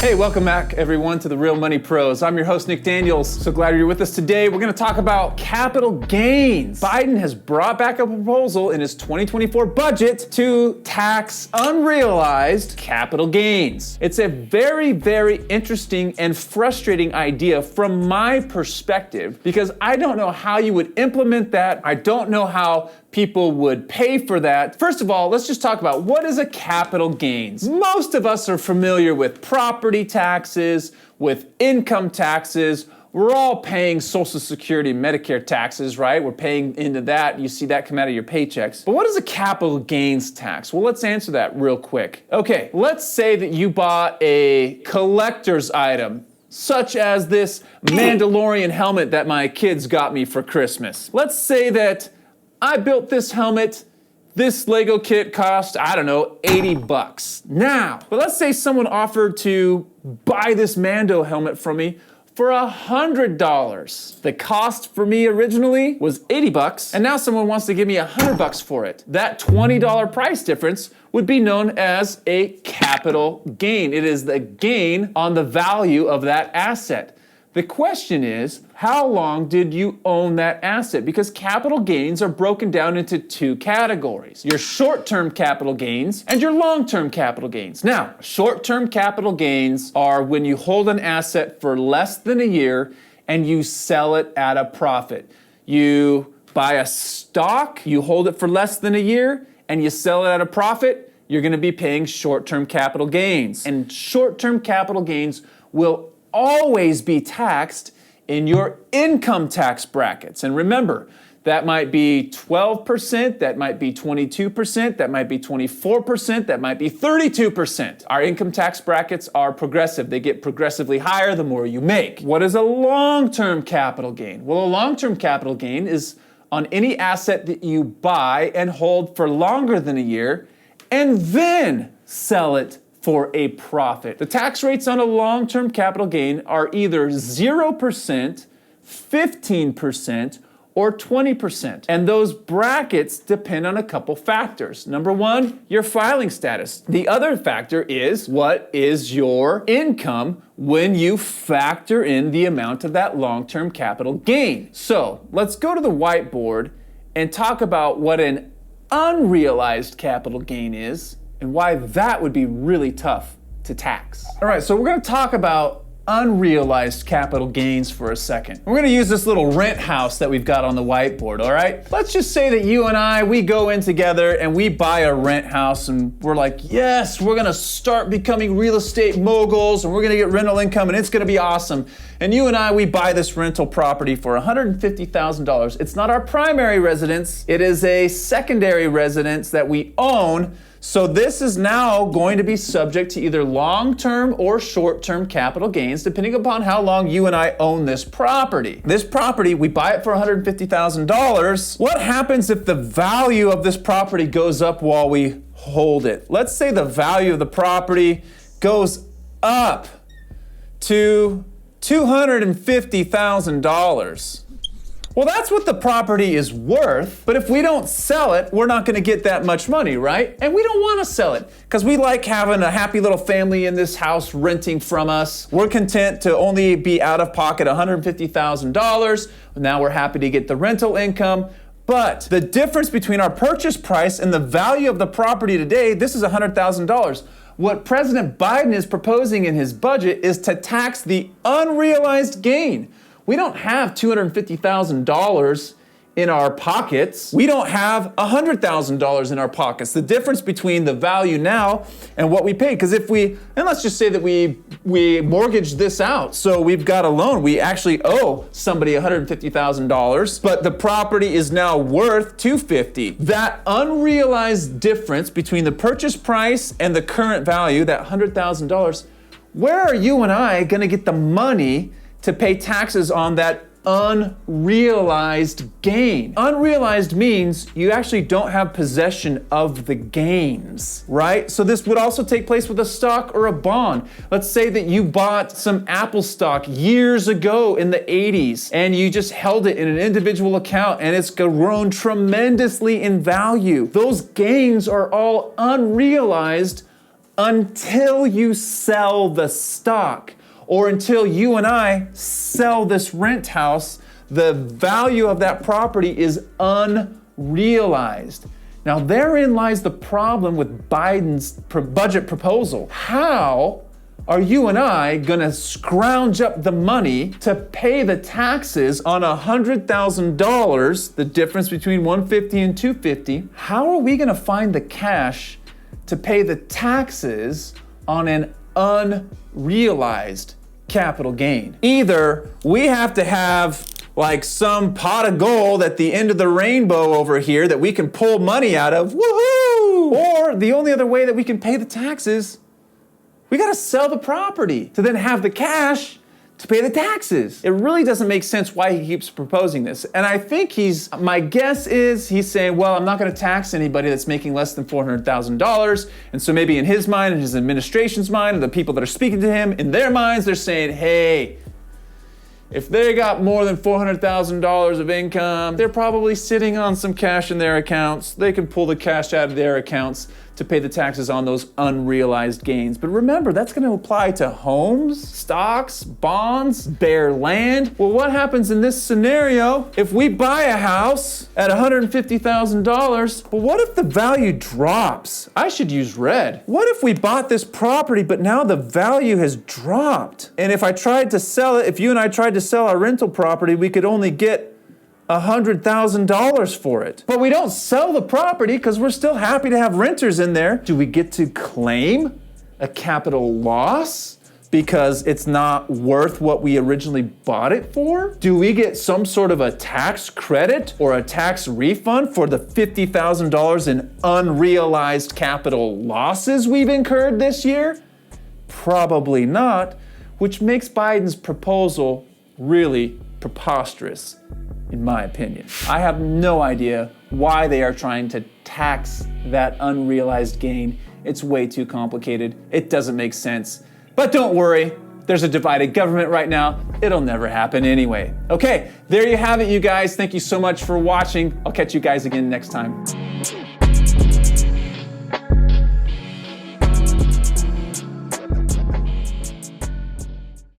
Hey, welcome back everyone to the Real Money Pros. I'm your host, Nick Daniels. So glad you're with us today. We're gonna talk about capital gains. Biden has brought back a proposal in his 2024 budget to tax unrealized capital gains. It's a very, very interesting and frustrating idea from my perspective because I don't know how you would implement that. I don't know how people would pay for that. First of all, let's just talk about what is a capital gains. Most of us are familiar with property taxes, with income taxes. We're all paying Social Security, Medicare taxes, right? We're paying into that. You see that come out of your paychecks. But what is a capital gains tax? Well, let's answer that real quick. Okay, let's say that you bought a collector's item, such as this Mandalorian helmet that my kids got me for Christmas. Let's say that I built this helmet. This Lego kit cost, I don't know, $80 now. But let's say someone offered to buy this Mando helmet from me for $100. The cost for me originally was $80, and now someone wants to give me $100 for it. That $20 price difference would be known as a capital gain. It is the gain on the value of that asset. The question is, how long did you own that asset? Because capital gains are broken down into two categories: your short-term capital gains and your long-term capital gains. Now, short-term capital gains are when you hold an asset for less than a year and you sell it at a profit. You buy a stock, you hold it for less than a year, and you sell it at a profit, you're gonna be paying short-term capital gains. And short-term capital gains will always be taxed in your income tax brackets. And remember, that might be 12%, that might be 22%, that might be 24%, that might be 32%. Our income tax brackets are progressive. They get progressively higher the more you make. What is a long-term capital gain? Well, a long-term capital gain is on any asset that you buy and hold for longer than a year and then sell it for a profit. The tax rates on a long-term capital gain are either 0%, 15%, or 20%. And those brackets depend on a couple factors. Number one, your filing status. The other factor is, what is your income when you factor in the amount of that long-term capital gain? So let's go to the whiteboard and talk about what an unrealized capital gain is and why that would be really tough to tax. All right, so we're gonna talk about unrealized capital gains for a second. We're gonna use this little rent house that we've got on the whiteboard, all right? Let's just say that you and I, we go in together and we buy a rent house and we're like, yes, we're gonna start becoming real estate moguls and we're gonna get rental income and it's gonna be awesome. And you and I, we buy this rental property for $150,000. It's not our primary residence, it is a secondary residence that we own. So this is now going to be subject to either long-term or short-term capital gains, depending upon how long you and I own this property. This property, we buy it for $150,000. What happens if the value of this property goes up while we hold it? Let's say the value of the property goes up to $250,000. Well, that's what the property is worth, but if we don't sell it, we're not gonna get that much money, right? And we don't wanna sell it, because we like having a happy little family in this house renting from us. We're content to only be out of pocket $150,000. Now we're happy to get the rental income. But the difference between our purchase price and the value of the property today, this is $100,000. What President Biden is proposing in his budget is to tax the unrealized gain. We don't have $250,000 in our pockets. We don't have $100,000 in our pockets. The difference between the value now and what we paid, because if we, and let's just say that we mortgaged this out, so we've got a loan, we actually owe somebody $150,000, but the property is now worth $250,000. That unrealized difference between the purchase price and the current value, that $100,000, where are you and I gonna get the money to pay taxes on that unrealized gain? Unrealized means you actually don't have possession of the gains, right? So this would also take place with a stock or a bond. Let's say that you bought some Apple stock years ago in the 80s and you just held it in an individual account and it's grown tremendously in value. Those gains are all unrealized until you sell the stock or until you and I sell this rent house, the value of that property is unrealized. Now, therein lies the problem with Biden's budget proposal. How are you and I gonna scrounge up the money to pay the taxes on $100,000, the difference between 150 and 250? How are we gonna find the cash to pay the taxes on an unrealized capital gain? Either we have to have like some pot of gold at the end of the rainbow over here that we can pull money out of, woohoo! Or the only other way that we can pay the taxes, we gotta sell the property to then have the cash to pay the taxes. It really doesn't make sense why he keeps proposing this. And I think my guess is he's saying, well, I'm not gonna tax anybody that's making less than $400,000. And so maybe in his mind, in his administration's mind, and the people that are speaking to him, in their minds, they're saying, hey, if they got more than $400,000 of income, they're probably sitting on some cash in their accounts. They can pull the cash out of their accounts to pay the taxes on those unrealized gains. But remember, that's going to apply to homes, stocks, bonds, bare land. Well, what happens in this scenario if we buy a house at $150,000? Well, what if the value drops? I should use red. What if we bought this property, but now the value has dropped? And if I tried to sell it, if you and I tried to sell our rental property, we could only get $100,000 for it. But we don't sell the property because we're still happy to have renters in there. Do we get to claim a capital loss because it's not worth what we originally bought it for? Do we get some sort of a tax credit or a tax refund for the $50,000 in unrealized capital losses we've incurred this year? Probably not, which makes Biden's proposal really preposterous, in my opinion. I have no idea why they are trying to tax that unrealized gain. It's way too complicated. It doesn't make sense. But don't worry, there's a divided government right now. It'll never happen anyway. Okay, there you have it, you guys. Thank you so much for watching. I'll catch you guys again next time.